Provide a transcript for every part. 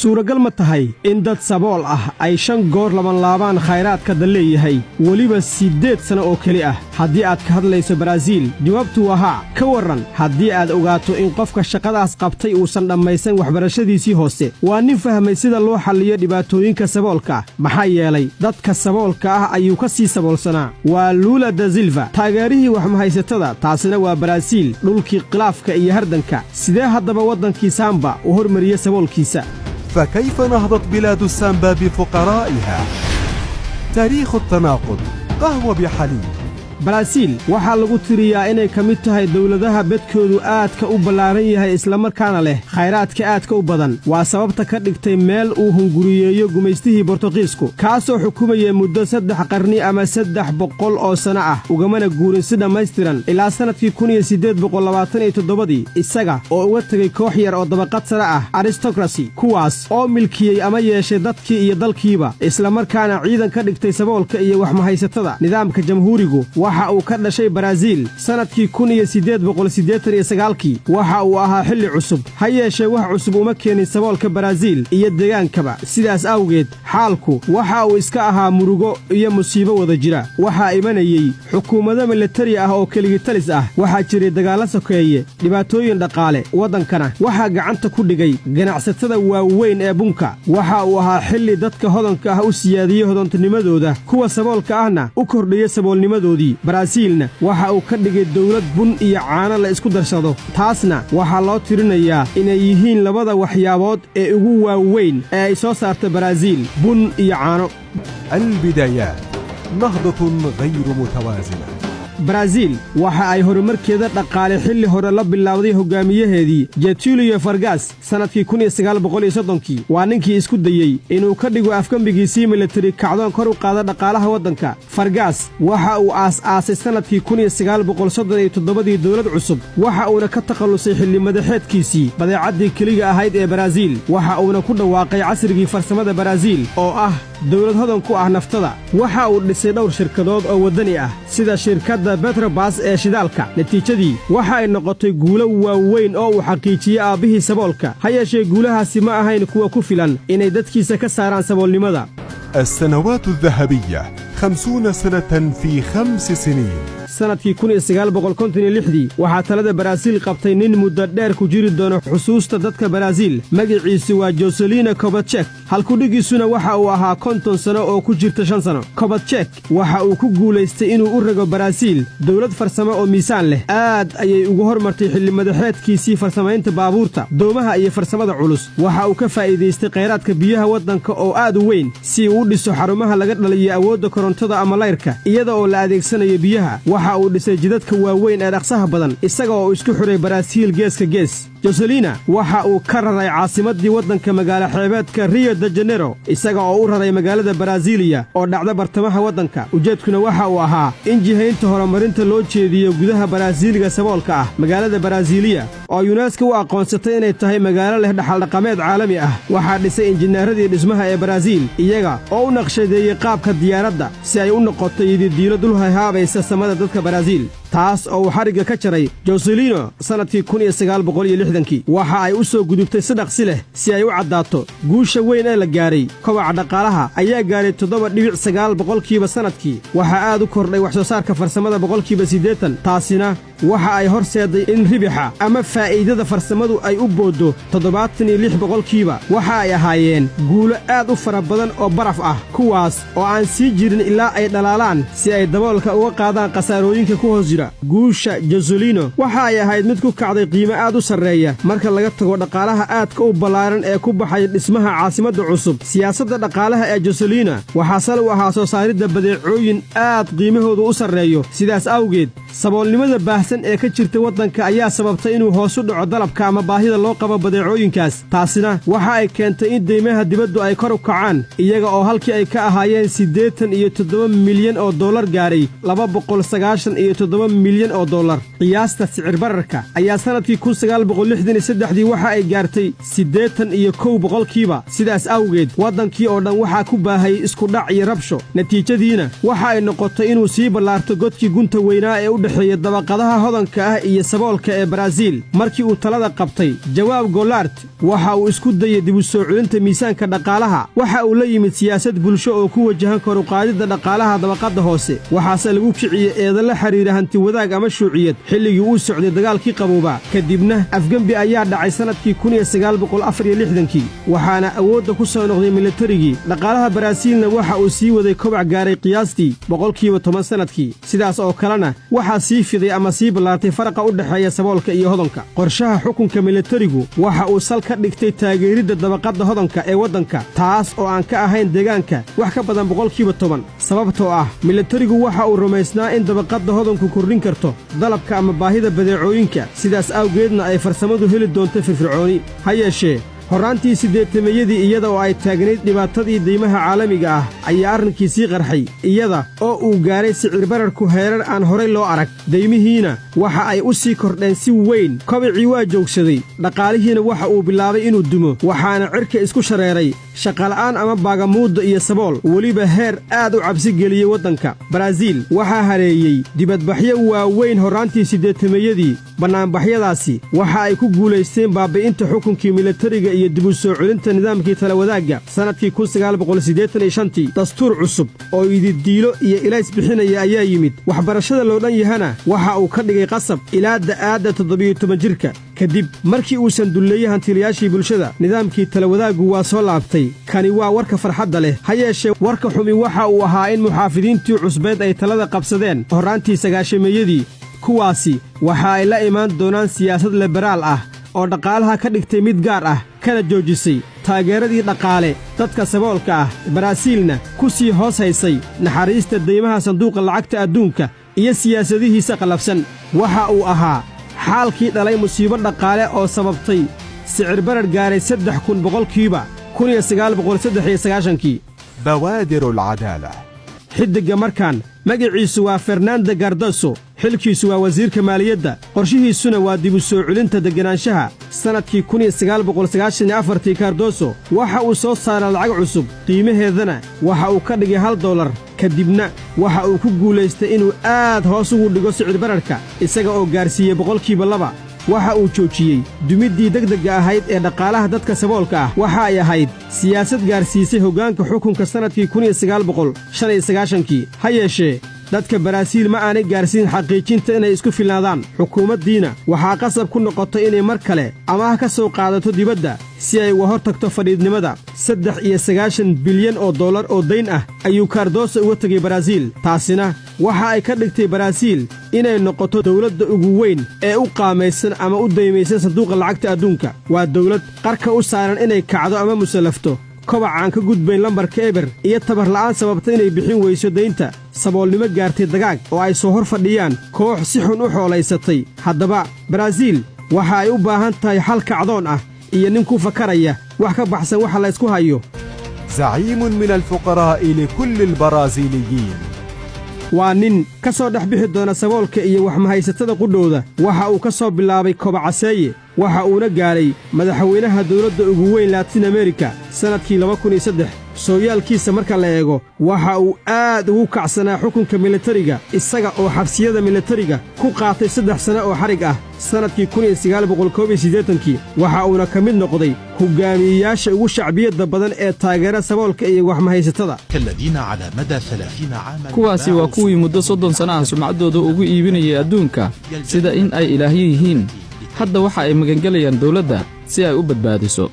suuragal ma tahay in dad sabool ah ay 5 goor laban khayraadka daleeyahay waliba 8 sano oo kali ah haddii aad ka hadlayso Brazil jawaabtu waa haa ka waran haddii aad ogaato in qofka shaqadaas qabtay uusan dhammaysan waxbarashadiisii hoose waa nin fahmay sida loo xalliyo dhibaatooyinka saboolka maxaa yeelay dadka saboolka ah ayuu ka sii saboolsanaa waa Lula da Silva taageerihii wax mahaysatada taasina waa Brazil dhulkii khilaafka iyo hardanka sidee haddaba wadankii Samba u hormariyay saboolkiisa فكيف نهضت بلاد السامبا بفقرائها؟ تاريخ التناقض قهوة بحليب Brazil waxaa lagu tiriyaa inay ka mid tahay dawladaha bedkoodu aadka u ballaaran yahay isla markaana leh khayraadka aadka u badan waa sababta ka dhigtay meel uu hunguriyeeyo gumaystihii Boortaqiisku kaasoo xukumayay muddo 3 qarni ama 300 oo sano ah ugamana guurin si dhammaystiran ilaa sanadkii 1827 isaga oo uga tagay koox yar oo dabaqad sare ah aristocracy kuwaas oo milkiyey ama yeeshay dadkii iyo dalkiiba isla markaana ciidan ka dhigtay saboolka iyo wax mahaysatada nidaamka jamhuurigu waxa uu ka dhashay Brazil sanadkii 1889 waxa uu ahaa xilli cusub ha yeeshee wax cusub uma keenin saboolka Brazil iyo deegaankaba sidaas awgeed xaalku waxa uu iska ahaa murugo iyo musiibo wada jira waxa imanayay xukuumado militari ah oo keligii talis ah waxa jiray dagaal sokeeye dhibaatooyin dhaqaale wadankana waxa gacanta ku dhigay ganacsatada waaweyn ee bunka waxa uu ahaa xilli dadka hodanka ah u siyaadiyay hodantinimadooda kuwa saboolka ahna u kordhiyay saboolnimadoodii Brazilna waxa uu ka dhigay dawlad bun iyo caano la isku darsado taasna waxa loo tirinayaa inay yihiin labada waxyaabood ee ugu waaweyn ee ay soo saartay Brazil bun iyo caano البدايات نهضة غير متوازنة Brazil waxa ay horumarkeeda dhaqaale xilli hore la bilowday hogaamiyaheedii Getúlio Vargas sanadkii 1930 waa ninkii isku dayay inuu ka dhigo afkambigiisii military kacdoon kor u qaada dhaqaalaha wadanka Vargas waxa uu aas-aasay sanadkii 1937 dawlad cusub waxa uuna ka takhalusay xilli madaxeedkiisii badeecadii kaliya ahayd ee Brazil waxa uuna ku dhawaaqay casrigii farsamada Brazil oo ah dawlad hodan ku ah naftada waxa uu dhisay dhowr shirkadood oo wadani ah sida shirkadda Petrobras ee shidaalka natiijadii waxa ay noqotay guulo waaweyn oo uu xaqiijiyay aabihii saboolka ha yeeshee guulahaasi ma ahayn kuwa ku filan inay dadkiisa ka saaraan saboolnimada السنوات الذهبية 50 سنة في 5 سنين sanadkii 1956 waxaa talada Brazil qabtay nin muddo dheer ku jiri doono xusuusta dadka Brazil magaciisu waa Juscelino Kubitschek halku dhigiisuna waxa uu ahaa 50 sano oo ku jirta 5 sano Kubitschek waxa uu ku guuleystay inuu u rago Brazil dawlad farsamo oo miisaan leh aad ayay ugu hormartay xilli madaxeedkiisii farsamaynta baabuurta doomaha iyo farsamada culus waxa uu ka faa'iideystay kheyraadka biyaha wadanka oo aad u weyn si uu u dhiso xarumaha laga dhaliyo awoodda korontada ama layrka iyada oo la adeegsanayo biyaha waxa uu dhisay jidadka waaweyn ee dhaqsaha badan isaga oo isku xiray Brazil geeska gees Juscelino waxa uu ka raray caasimadii wadanka magaalo xeebeedka Rio de Janeiro isaga oo u raray magaalada Brasilia oo dhacda bartamaha wadanka ujeedkuna waxa uu ahaa in jihaynta horumarinta loo jeediyo gudaha Braziliga saboolka ah magaalada Brasilia oo UNESCO u aqoonsatay inay tahay magaalo leh dhaxal dhaqameed caalami ah waxa dhisay injineeradii dhismaha ee Brazil iyaga oo u naqshadeeyay qaabka diyaaradda si ay u noqoto diilo dul hayaabaysa samada dadka Brazil taas oo xariga ka jaray Juscelino sanadkii 1960 waxa ay u soo gudubtay si dhaqsi leh si ay u cadaato guusha weyn ee la gaaray kobaca dhaqaalaha ayaa gaaray 7.9% sanadkii waxa aad u kordhay wax soo saarka farsamada 80% taasina waxa ay horseeday in ribixa ama faa'iidada farsamadu ay u boodo 76% waxa ay ahaayeen guulo aad u fara badan oo baraf ah kuwaas oo aan sii jirin ilaa ay dhalaalaan si ay daboolka uga qaadaan qasaarooyinka ku hoos jira guusha Juscelino waxa ay ahayd mid ku kacday qiimo aad u sareeya marka laga tago dhaqaalaha aadka u ballaaran ee ku baxay dhismaha caasimadda cusub siyaasadda dhaqaalaha ee Juscelino waxa sal u ahaa soo saaridda badeecooyin aad qiimahoodu u sareeyo sidaas awgeed saboolnimada baahsan ee ka jirta wadanka ayaa sababtay inuu hoos u dhaco dalabka ama baahida loo qabo badeecooyinkaas taasina waxa ay keentay in deymaha dibaddu ay kor u kacaan iyaga oo halkii ay ka ahaayeen 87 milyan oo dollar gaaray 297 milyan oo dollar qiyaasta sicir bararka ayaa sanadkii 1963 waxa ay gaartay 81% sidaas awgeed wadankii oo dhan waxa ku baahay isku dhac iyo rabsho natiijadiina waxa ay noqotay inuu sii ballaarto godkii gunta weynaa ee u dhexeeya dabaqadaha hodanka ah iyo saboolka ee Brazil markii uu talada qabtay Jawaab Goulart waxa uu isku dayay dib u soo celinta miisaanka dhaqaalaha waxa uu la yimid siyaasad bulsho oo ku wajahan kor u qaadida dhaqaalaha dabaqada hoose waxaase lagu kiciyay eedan la xiriira hanti wadaag ama shuuciyad xilligii uu socday dagaalkii qabooba kadibna afgambi ayaa dhacay sanadkii 1964 waxaana awoodda ku soo noqday militarigii dhaqaalaha Brazilna waxa uu sii waday kobac gaaray qiyaastii 10% sanadkii sidaas oo kalena waxa sii fiday ama sii balaartay faraqa u dhaxeeya saboolka iyo hodanka qorshaha xukunka militarigu waxa uu sal ka dhigtay taageeridda dabaqada hodanka ee waddanka taas oo aan ka ahayn deegaanka wax ka badan 10% sababtoo ah militarigu waxa uu rumaysnaa in dabaqada hodanku kordhin karto dalabka ama baahida badeecooyinka sidaas awgeedna ay farsamadu heli doonto firfircooni ha yeeshee horraantii 80-yadii iyada oo ay taagnayd dhibaatadii deymaha caalamiga ah ayaa arrinkii sii qarxay iyada oo uu gaaray sicir bararku heerar aan horay loo arag deymihiina waxa ay u sii kordheen si weyn kobicii waa joogsaday dhaqaalihiina waxa uu bilaabay inuu dumo waxaana cirka isku shareeray shaqala'aan ama baagamuudda iyo sabool weliba heer aad u cabsi geliyey waddanka Brazil waxaa hareeyey dibadbaxyo waaweyn horraantii 80-yadii bannaanbaxyadaasi waxa ay ku guulaysteen baabi'inta xukunkii militariga iyo dib u soo celinta nidaamkii tala wadaagga sanadkii 1985 dastuur cusub oo ididiilo iyo ilays bixinaya ayaa yimid waxbarashada loo dhan yahana waxa uu ka dhigay qasab ilaa da'aadda 17 jirka kadib markii uusan dulleeyay hantilayaashii bulshada nidaamkii tala wadaaggu waa soo laabtay kani waa warka farxadda leh ha yeeshee warka xumi waxa uu ahaa in muxaafidiintii cusbeed ay talada qabsadeen horraantii 90-meeyadii kuwaasi waxa ay la imaan doonaan siyaasad liberaal ah oo dhaqaalaha ka dhigtay mid gaar ah kana joojisay taageeradii dhaqaale dadka saboolka ah Brazilna ku sii hoos haysay naxariista deymaha sanduuqa lacagta adduunka iyo siyaasadihiisa qalafsan waxa uu ahaa xaalkii dhalay musiibo dhaqaale oo sababtay sicir barar gaaray 3,000% 1993 بوادر العدالة xiddiga markaan magaciisu waa Fernando Cardoso xilkiisu waa wasiirka maaliyadda qorshihiisuna waa dib u soo celinta deganaanshaha sanadkii 1994 Cardoso waxa uu soo saaray lacag cusub qiimaheedana waxa uu ka dhigay $1 kadibna waxa uu ku guulaystay inuu aad hoos ugu dhigo sicir bararka isaga oo gaarsiiyey 2% waxa uu joojiyey dumiddii degdegga ahayd ee dhaqaalaha dadka saboolka ah waxa ay ahayd siyaasad gaarsiisay hoggaanka xukunka sanadkii 1995 ha yeeshee dadka Brazil ma aanay gaarsiin xaqiijinta inay isku filnaadaan xukuumaddiina waxaa qasab ku noqotay inay mar kale amaah ka soo qaadato dibadda si ay uga hortagto fadhiidnimada $93 bilyan oo dayn ah ayuu Cardoso uga tegay Brazil taasina waxa ay ka dhigtay Brazil inay noqoto dawladda ugu weyn ee u qaamaysan ama u daymaysan sanduuqa lacagta adduunka waa dawlad qarka u saaran inay kacdo ama musallafto kobac aan ka gudbayn lambarka eber iyo tabar la'aan sababta inay bixin weyso daynta saboolnimo gaartay dagaag oo ay soo hor fadhiyaan koox si xun u xoolaysatay haddaba Brazil waxa ay u baahan tahay xal kacdoon ah iyo nin ku fakaraya wax ka baxsan waxa la isku hayo زعيم من الفقراء لكل البرازيليين waa nin ka soo dhex bixi doona saboolka iyo wax mahaysatada qudhooda waxa uu ka soo bilaabay kobacaseeye waxa uuna gaaray madaxweynaha dawladda ugu weyn Latin America sanadkii 2003 sooyaalkiisa marka la eego waxa uu aad ugu kacsanaa xukunka militariga isaga oo xabsiyada militariga ku qaatay 3 sano oo xarig ah sanadkii 1981 waxa uuna ka mid noqday hogaamiyayaasha ugu shacbiyada badan ee taageera saboolka iyo wax mahaysatada kuwaasi waa kuwii muddo 30 sano ah sumcaddooda ugu iibinayay adduunka sida in ay ilaahyo yihiin hadda waxa ay magangelayaan dawladda si ay u badbaadiso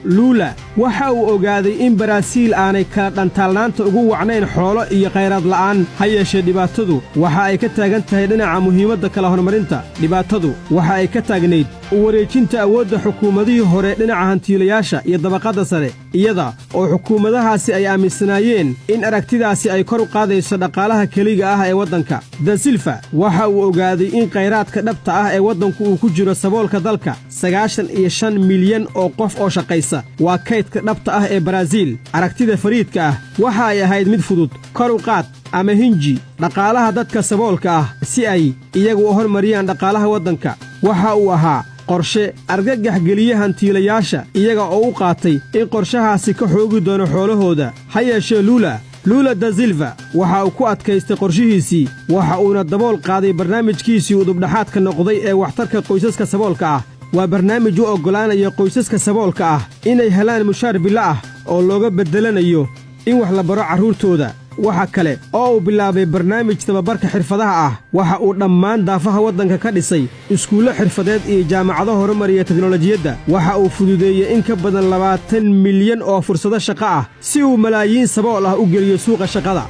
Lula waxa uu ogaaday in Brazil aanay kala dhantaalnaanta ugu wacnayn xoolo iyo khayraad la'aan ha yeeshee dhibaatadu waxa ay ka taagan tahay dhinaca muhiimadda kala hormarinta dhibaatadu waxa ay ka taagnayd u wareejinta awoodda xukuumadihii hore dhinaca hantiilayaasha iyo dabaqadda sare iyada oo xukuumadahaasi ay aaminsanaayeen in aragtidaasi ay kor u qaadayso dhaqaalaha keliga ah ee waddanka Da Silva waxa uu ogaaday in khayraadka dhabta ah ee waddanku uu ku jiro saboolka dalka 95 milyan oo qof oo shaqaysa waa kaydka dhabta ah ee Brazil aragtida fariidka ah waxa ay ahayd mid fudud kor u qaad ama hinji dhaqaalaha dadka saboolka ah si ay iyagu u hormariyaan dhaqaalaha waddanka waxa uu ahaa qorshe argagax geliya hantiilayaasha iyaga oo u qaatay in qorshahaasi ka xoogi doono xoolahooda ha yeeshee Lula luula da silva waxa uu ku adkaystay qorshihiisii waxa uuna dabool qaaday barnaamijkiisii udubdhaxaadka noqday ee waxtarka qoysaska saboolka ah waa barnaamij u oggolaanaya qoysaska saboolka ah inay helaan mushaar bilo ah oo looga beddelanayo in wax la baro carruurtooda waxa kale oo uu bilaabay barnaamij tababarka xirfadaha ah waxa uu dhammaan daafaha waddanka ka dhisay iskuullo xirfadeed iyo jaamacado horumariya teknolojiyadda waxa uu fududeeyey in ka badan 20 milyan oo fursado shaqo ah si uu malaayiin sabool ah u geliyo suuqa shaqada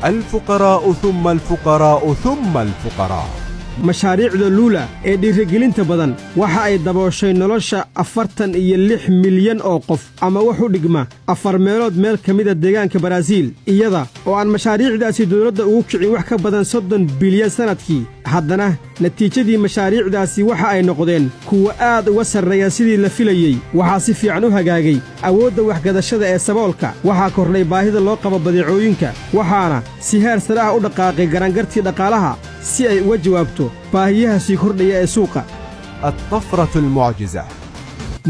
الفقراء ثم الفقراء ثم الفقراء mashaariicda luula ee dhiirigelinta badan waxa ay dabooshay nolosha 46 milyan oo qof ama wax u dhigma 4 meelood meel ka mida deegaanka Baraasiil iyada oo aan mashaariicdaasi dawladda ugu kicin wax ka badan 30 bilyan sanadkii haddana natiijadii mashaariicdaasi waxa ay noqdeen kuwa aad uga sarreeya sidii la filayey waxaa si fiican u hagaagay awoodda waxgadashada ee saboolka waxaa kordhay baahida loo qabo badeecooyinka waxaana si heer sare ah u dhaqaaqay garangartii dhaqaalaha si ay uga jawaabto baahiyaha sii kordhaya ee suuqa الطفرة المعجزة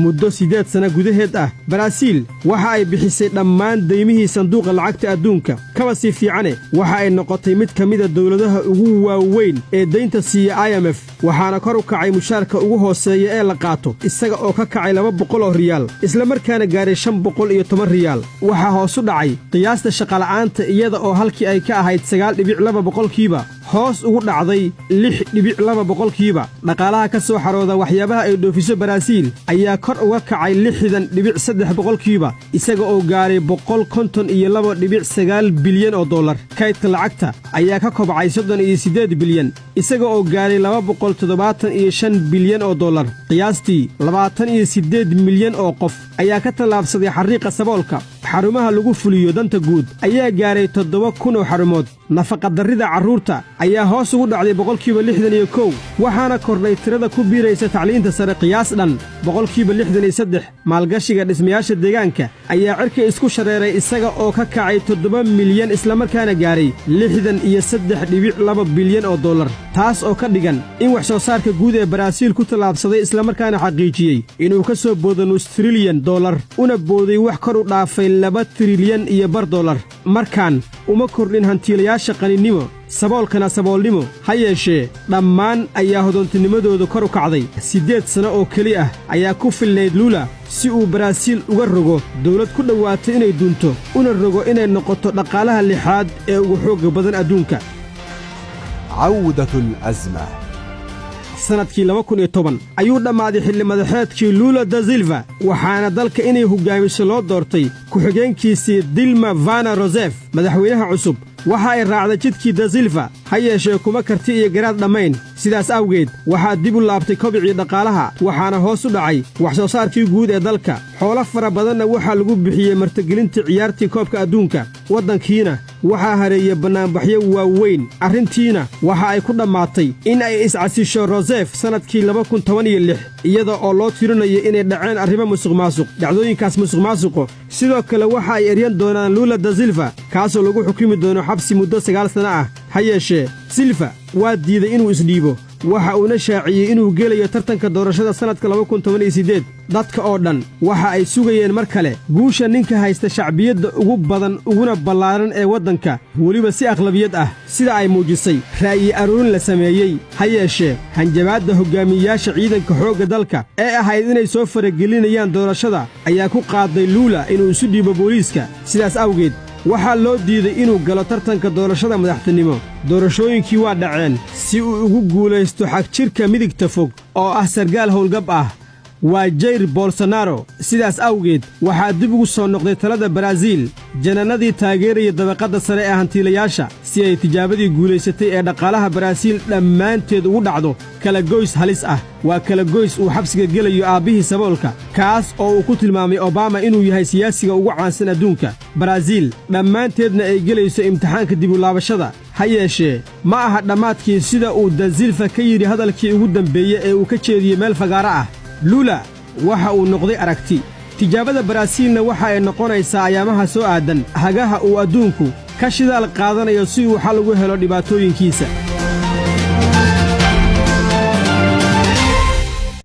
muddo 8 sano gudaheed ah Baraasiil waxa ay bixisay dhammaan deymihii sanduuqa lacagta adduunka kaba sii fiicane waxa ay noqotay mid ka mid ah dawladaha ugu waaweyn ee deynta siiya IMF waxaana kor u kacay mushaarka ugu hooseeya ee la qaato isaga oo ka kacay 200 oo riyaal isla markaana gaaray 510 riyaal waxa hoos u dhacay qiyaasta shaqala'aanta iyada oo halkii ay ka ahayd 9.2 boqolkiiba hoos ugu dhacday 6.2 boqolkiiba dhaqaalaha ka soo xarooda waxyaabaha ay dhoofiso Baraasiil ayaa kor uga kacay 60.3 boqolkiiba isaga oo gaaray 152.9 bilyan oo dollar kaydka lacagta ayaa ka kobcay 38 bilyan isaga oo gaaray 275 bilyan oo dollar qiyaastii 28 milyan oo qof ayaa ka tallaabsaday xariiqa saboolka xarumaha lagu fuliyo danta guud ayaa gaaray 7,000 oo xarumood nafaqadarrida carruurta ayaa hoos ugu dhacday 61% waxaana kordhay tirada ku biiraysa tacliinta sare qiyaas dhan 63% maalgashiga dhismayaasha deegaanka ayaa cirka isku shareeray isaga oo ka kacay 7 milyan isla markaana gaaray 63.2 bilyan oo dollar taas oo ka dhigan in wax soo saarka guud ee Baraasiil ku tallaabsaday isla markaana xaqiijiyey inuu ka soo boodo nus trilyan dollar una booday wax kor u dhaafay 2 trilyan iyo bar dollar markaan uma kordhin hantiilayaasha qaninimo saboolkana saboolnimo ha yeeshee dhammaan ayaa hodontinimadooda kor u kacday 8 sano oo keli ah ayaa ku filnayd luula si uu Baraasiil uga rogo dawlad ku dhawaato inay dunto una rogo inay noqoto dhaqaalaha lixaad ee ugu xoogga badan adduunka عودة الأزمة sanadkii 2010 ayuu dhammaaday xilli madaxeedkii luula da silva waxaana dalka inay hoggaamiso loo doortay ku-xigeenkiisii dilma vana rosef madaxweynaha cusub waxa ay raacday jidkii da silva ha yeeshee kuma karti iyo garaad dhammayn sidaas awgeed waxaa dib u laabtay kobicii dhaqaalaha waxaana hoos u dhacay wax soo saarkii guud ee dalka xoolo fara badanna waxaa lagu bixiyey martigelintii ciyaartii koobka adduunka waddankiina waxaa hareeyey bannaanbaxyo waaweyn arrintiina waxa ay ku dhammaatay in ay iscasisho rosef sannadkii 2016 iyada oo loo tirinayo inay dhaceen arrimo musuqmaasuq dhacdooyinkaas musuqmaasuqo sidoo kale waxa ay eryan doonaan luula da silva kaasoo lagu xukumi doono xabsi muddo 9 sano ah ha yeeshee silva waa diiday inuu isdhiibo waxa uuna shaaciyey inuu gelayo tartanka doorashada sannadka 2018 dadka oo dhan waxa ay sugayeen mar kale guusha ninka haysta shacbiyadda ugu badan uguna ballaaran ee waddanka weliba si aqlabiyad ah sida ay muujisay ra'yi aruurin la sameeyey ha yeeshee hanjabaadda hoggaamiyayaasha ciidanka xoogga dalka ee ahayd inay soo faragelinayaan doorashada ayaa ku qaaday luula inuu isu dhiibo booliiska sidaas awgeed waxaa loo diiday inuu galo tartanka doorashada madaxtinimo doorashooyinkii waa dhaceen si uu ugu guulaysto xagjirka midigta fog oo ah sargaal howlgab ah waa Jair Bolsonaro sidaas awgeed waxaa dib ugu soo noqday talada Baraasiil jananadii taageeraya dabaqadda sare ee hantiilayaasha si ay tijaabadii guulaysatay ee dhaqaalaha Baraasiil dhammaanteed ugu dhacdo kala goys halis ah waa kala goys uu xabsiga gelayo aabbihii saboolka kaas oo uu ku tilmaamay Obama inuu yahay siyaasiga ugu caansan adduunka Baraasiil dhammaanteedna ay gelayso imtixaanka dib u laabashada ha yeeshee ma aha dhammaadkii sida uu da silva ka yidhi hadalkii ugu dambeeyey ee uu ka jeediyey meel fagaara ah luula waxa uu noqday aragti tijaabada Baraasiilna waxa ay noqonaysaa ayaamaha soo aadan hagaha uu adduunku ka shidaal qaadanayo si uu xal ugu helo dhibaatooyinkiisa